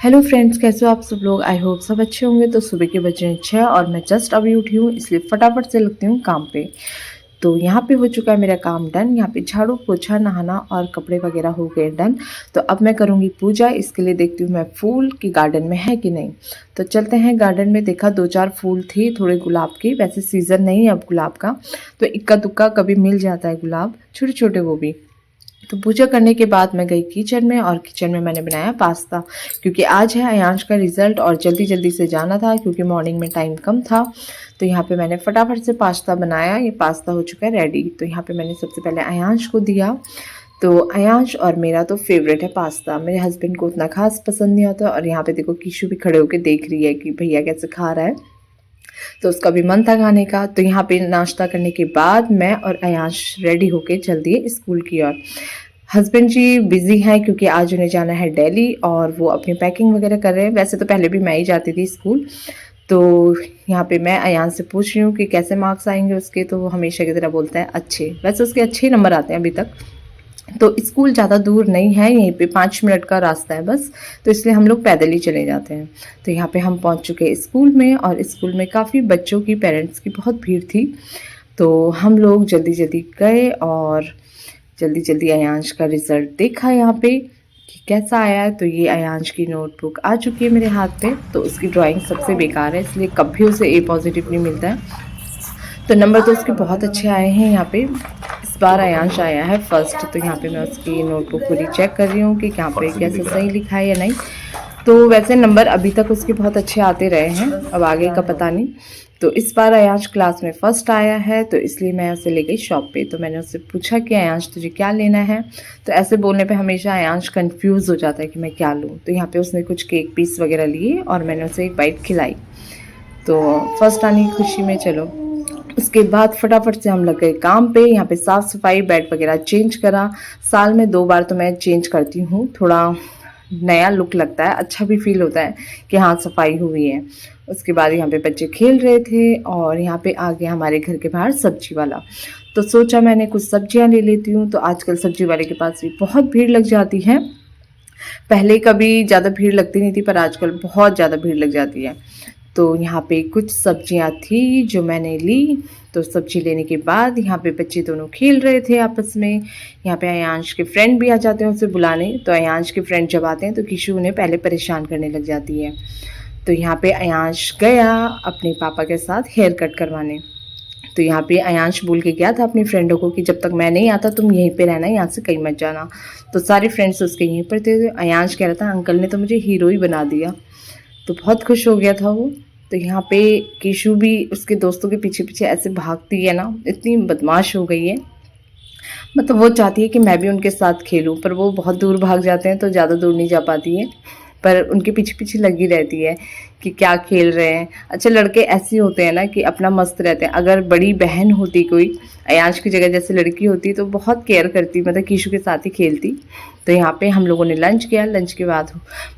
Hello friends, कैसे हो आप सब लोग। आई होप सब अच्छे होंगे। तो सुबह के बजे 6 और मैं जस्ट अभी उठी हूँ, इसलिए फटाफट से लगती हूँ काम पे। तो यहाँ पे हो चुका है मेरा काम डन। यहाँ पे झाड़ू पोछा नहाना और कपड़े वगैरह हो गए डन। तो अब मैं करूँगी पूजा। इसके लिए देखती हूँ मैं फूल की गार्डन में है कि नहीं। तो चलते हैं गार्डन में। देखा 2-4 फूल थी, थोड़े गुलाब की। वैसे सीज़न नहीं है अब गुलाब का, तो इक्का दुक्का कभी मिल जाता है गुलाब, छोटे छोटे वो भी। तो पूजा करने के बाद मैं गई किचन में, और किचन में मैंने बनाया पास्ता, क्योंकि आज है अयांश का रिज़ल्ट और जल्दी जल्दी से जाना था क्योंकि मॉर्निंग में टाइम कम था। तो यहाँ पे मैंने फटाफट से पास्ता बनाया। ये पास्ता हो चुका है रेडी। तो यहाँ पे मैंने सबसे पहले अयांश को दिया। तो अयांश और मेरा तो फेवरेट है पास्ता। मेरे हस्बैंड को उतना खास पसंद नहीं आता। और यहाँ पे देखो कीशु भी खड़े होकर देख रही है कि भैया कैसे खा रहा है। तो उसका भी मन था खाने का। तो यहाँ पे नाश्ता करने के बाद मैं और अयांश रेडी होके चल दिए स्कूल की ओर। हस्बैंड जी बिज़ी हैं क्योंकि आज उन्हें जाना है दिल्ली, और वो अपनी पैकिंग वगैरह कर रहे हैं। वैसे तो पहले भी मैं ही जाती थी स्कूल। तो यहाँ पे मैं अयान से पूछ रही हूँ कि कैसे मार्क्स आएंगे उसके। तो वो हमेशा की तरह बोलता है अच्छे। वैसे उसके अच्छे नंबर आते हैं अभी तक। तो स्कूल ज़्यादा दूर नहीं है, यहीं पे 5 मिनट का रास्ता है बस। तो इसलिए हम लोग पैदल ही चले जाते हैं। तो यहाँ पे हम पहुँच चुके हैं स्कूल में, और स्कूल में काफ़ी बच्चों की, पेरेंट्स की बहुत भीड़ थी। तो हम लोग जल्दी जल्दी गए और जल्दी जल्दी अयांश का रिज़ल्ट देखा यहाँ पे कि कैसा आया है। तो ये अयांश की नोटबुक आ चुकी है मेरे हाथ पे। तो उसकी ड्राइंग सबसे बेकार है, इसलिए कभी उसे ए पॉजिटिव नहीं मिलता है। तो नंबर तो उसके बहुत अच्छे आए हैं यहाँ पे। इस बार अयांश आया है फर्स्ट। तो यहाँ पे मैं उसकी नोटबुक पूरी चेक कर रही हूँ कि यहाँ पे कैसे सही लिखा है या नहीं। तो वैसे नंबर अभी तक उसके बहुत अच्छे आते रहे हैं, अब आगे का पता नहीं। तो इस बार अयांश क्लास में फ़र्स्ट आया है, तो इसलिए मैं उसे ले गई शॉप पे। तो मैंने उससे पूछा कि अयांश तुझे क्या लेना है। तो ऐसे बोलने पे हमेशा अयांश कंफ्यूज हो जाता है कि मैं क्या लूँ। तो यहाँ पे उसने कुछ केक पीस वगैरह लिए और मैंने उसे एक बाइट खिलाई। तो फर्स्ट आने की खुशी में चलो। उसके बाद फटाफट से हम लग गए काम पे। यहाँ पे साफ़ सफाई, बेड वगैरह चेंज करा। साल में 2 बार तो मैं चेंज करती हूँ, थोड़ा नया लुक लगता है, अच्छा भी फील होता है कि हाँ सफाई हुई है। उसके बाद यहाँ पे बच्चे खेल रहे थे, और यहाँ पे आ गया हमारे घर के बाहर सब्जी वाला। तो सोचा मैंने कुछ सब्जियाँ ले लेती हूँ। तो आजकल सब्जी वाले के पास भी बहुत भीड़ लग जाती है। पहले कभी ज़्यादा भीड़ लगती नहीं थी, पर आजकल बहुत ज़्यादा भीड़ लग जाती है। तो यहाँ पे कुछ सब्जियाँ थी जो मैंने ली। तो सब्जी लेने के बाद यहाँ पे बच्चे दोनों खेल रहे थे आपस में। यहाँ पे अयांश के फ्रेंड भी आ जाते हैं उसे बुलाने। तो अयांश के फ्रेंड जब आते हैं तो किशु उन्हें पहले परेशान करने लग जाती है। तो यहाँ पे अयांश गया अपने पापा के साथ हेयर कट करवाने। तो यहाँ पे अयांश बोल के गया था अपनी फ्रेंडों को कि जब तक मैं नहीं आता तुम यहीं पे रहना, यहाँ से कहीं मत जाना। तो सारे फ्रेंड्स उसके यहीं पर थे। अयांश कह रहा था अंकल ने तो मुझे हीरो ही बना दिया। तो बहुत खुश हो गया था वो। तो यहाँ पे केशु भी उसके दोस्तों के पीछे पीछे ऐसे भागती है ना, इतनी बदमाश हो गई है। मतलब वो चाहती है कि मैं भी उनके साथ खेलूं, पर वो बहुत दूर भाग जाते हैं तो ज़्यादा दूर नहीं जा पाती है। पर उनके पीछे पीछे लगी रहती है कि क्या खेल रहे हैं। अच्छा, लड़के ऐसे होते हैं ना कि अपना मस्त रहते हैं। अगर बड़ी बहन होती कोई, अयांश की जगह जैसे लड़की होती, तो बहुत केयर करती, मतलब कीशु के साथ ही खेलती। तो यहाँ पे हम लोगों ने लंच किया। लंच के बाद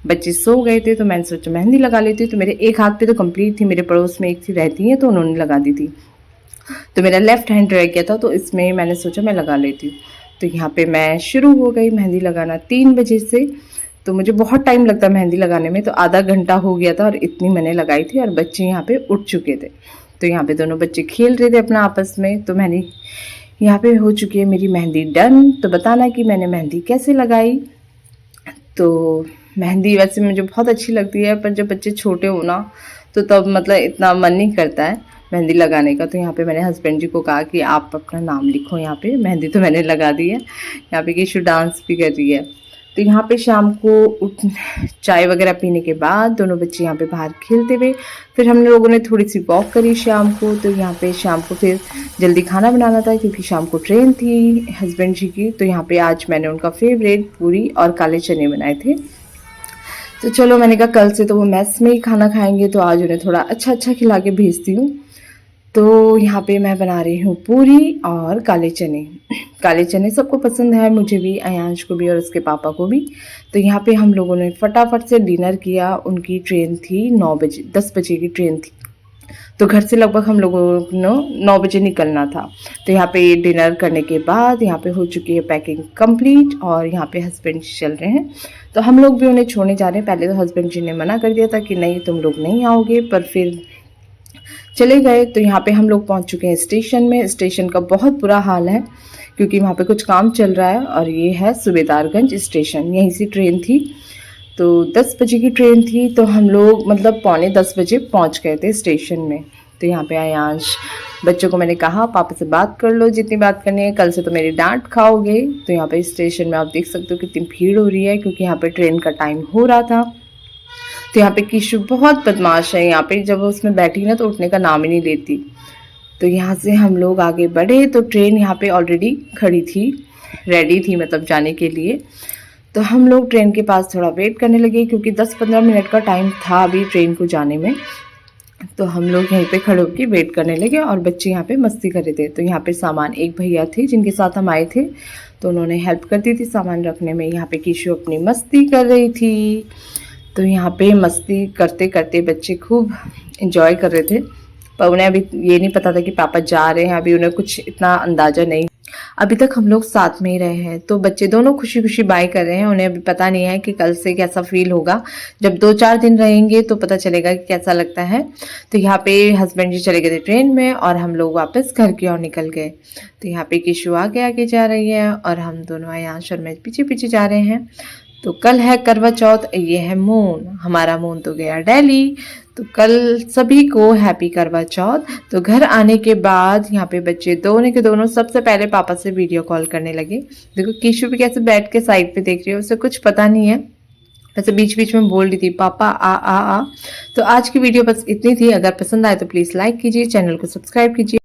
बच्चे सो गए थे, तो मैंने सोचा मेहंदी लगा लेती हूँ। तो मेरे एक हाथ पे तो कंप्लीट थी, मेरे पड़ोस में एक थी रहती है तो उन्होंने लगा दी थी। तो मेरा लेफ़्ट हैंड रह गया था, तो इसमें मैंने सोचा मैं लगा लेती हूँ। तो यहाँ पे मैं शुरू हो गई मेहंदी लगाना 3 बजे से। तो मुझे बहुत टाइम लगता है मेहंदी लगाने में, तो आधा घंटा हो गया था और इतनी मैंने लगाई थी, और बच्चे यहाँ पे उठ चुके थे। तो यहाँ पे दोनों बच्चे खेल रहे थे अपना आपस में। तो मैंने यहाँ पे हो चुकी है मेरी मेहंदी डन। तो बताना कि मैंने मेहंदी कैसे लगाई। तो मेहंदी वैसे मुझे बहुत अच्छी लगती है, पर जब बच्चे छोटे हो ना, तो तब मतलब इतना मन नहीं करता है मेहंदी लगाने का। तो यहाँ पे मैंने हस्बैंड जी को कहा कि आप अपना नाम लिखो यहाँ पे। मेहंदी तो मैंने लगा दी है। यहाँ पे किशु डांस भी कर रही है। तो यहाँ पे शाम को उठ चाय वगैरह पीने के बाद दोनों बच्चे यहाँ पे बाहर खेलते हुए, फिर हम लोगों ने थोड़ी सी वॉक करी शाम को। तो यहाँ पे शाम को फिर जल्दी खाना बनाना था क्योंकि शाम को ट्रेन थी हस्बैंड जी की। तो यहाँ पे आज मैंने उनका फेवरेट पूरी और काले चने बनाए थे। तो चलो, मैंने कहा कल से तो वो मेस में ही खाना खाएंगे, तो आज उन्हें थोड़ा अच्छा अच्छा खिला के भेजती हूँ। तो यहाँ पे मैं बना रही हूँ पूरी और काले चने। काले चने सबको पसंद है, मुझे भी, अयांश को भी और उसके पापा को भी। तो यहाँ पे हम लोगों ने फटाफट से डिनर किया। उनकी ट्रेन थी 9 बजे, 10 बजे की ट्रेन थी। तो घर से लगभग हम लोगों को 9 बजे निकलना था। तो यहाँ पे डिनर करने के बाद यहाँ पे हो चुकी है पैकिंग कंप्लीट और यहाँ पे हस्बैंड जी चल रहे हैं। तो हम लोग भी उन्हें छोड़ने जा रहे हैं। पहले तो हस्बैंड जी ने मना कर दिया था कि नहीं तुम लोग नहीं आओगे, पर फिर चले गए। तो यहाँ पे हम लोग पहुँच चुके हैं स्टेशन में। स्टेशन का बहुत बुरा हाल है क्योंकि वहाँ पे कुछ काम चल रहा है और ये है सूबेदारगंज स्टेशन, यहीं से ट्रेन थी। तो 10 बजे की ट्रेन थी, तो हम लोग मतलब पौने 10 बजे पहुंच गए थे स्टेशन में। तो यहाँ पे आयांश बच्चों को मैंने कहा पापा से बात कर लो जितनी बात करनी है, कल से तो मेरी डांट खाओगे। तो यहाँ पे स्टेशन में आप देख सकते हो कितनी भीड़ हो रही है क्योंकि यहाँ पे ट्रेन का टाइम हो रहा था। तो यहाँ पे किशु बहुत बदमाश है, यहाँ पे जब उसमें बैठी ना तो उठने का नाम ही नहीं लेती। तो यहाँ से हम लोग आगे बढ़े तो ट्रेन यहाँ पे ऑलरेडी खड़ी थी, रेडी थी मतलब जाने के लिए। तो हम लोग ट्रेन के पास थोड़ा वेट करने लगे क्योंकि 10-15 मिनट का टाइम था अभी ट्रेन को जाने में। तो हम लोग यहीं पे खड़े होकर वेट करने लगे और बच्चे यहाँ पे मस्ती कर रहे थे। तो यहाँ पे सामान एक भैया थे जिनके साथ हम आए थे, तो उन्होंने हेल्प कर दी थी सामान रखने में। यहाँ पे किशु अपनी मस्ती कर रही थी। तो यहाँ पे मस्ती करते करते बच्चे खूब इंजॉय कर रहे थे, पर उन्हें अभी ये नहीं पता था कि पापा जा रहे हैं, अभी उन्हें कुछ इतना अंदाज़ा नहीं। अभी तक हम लोग साथ में ही रहे हैं, तो बच्चे दोनों खुशी खुशी बाय कर रहे हैं। उन्हें अभी पता नहीं है कि कल से कैसा फील होगा। जब 2-4 दिन रहेंगे तो पता चलेगा कि कैसा लगता है। तो यहाँ पे हस्बैंड जी चले गए थे ट्रेन में और हम लोग वापस घर की ओर निकल गए। तो यहाँ पे किशु आगे आगे जा रही है और हम दोनों आयांश और मैं पीछे पीछे जा रहे हैं। तो कल है करवा चौथ, ये है मून, हमारा मून तो गया दिल्ली। तो कल सभी को हैप्पी करवा चौथ। तो घर आने के बाद यहाँ पे बच्चे दोनों के दोनों सबसे पहले पापा से वीडियो कॉल करने लगे। देखो किशु भी कैसे बैठ के साइड पे देख रही है, उसे कुछ पता नहीं है, वैसे बीच बीच में बोल रही थी पापा आ आ आ। तो आज की वीडियो बस इतनी थी। अगर पसंद आए तो प्लीज़ लाइक कीजिए, चैनल को सब्सक्राइब कीजिए।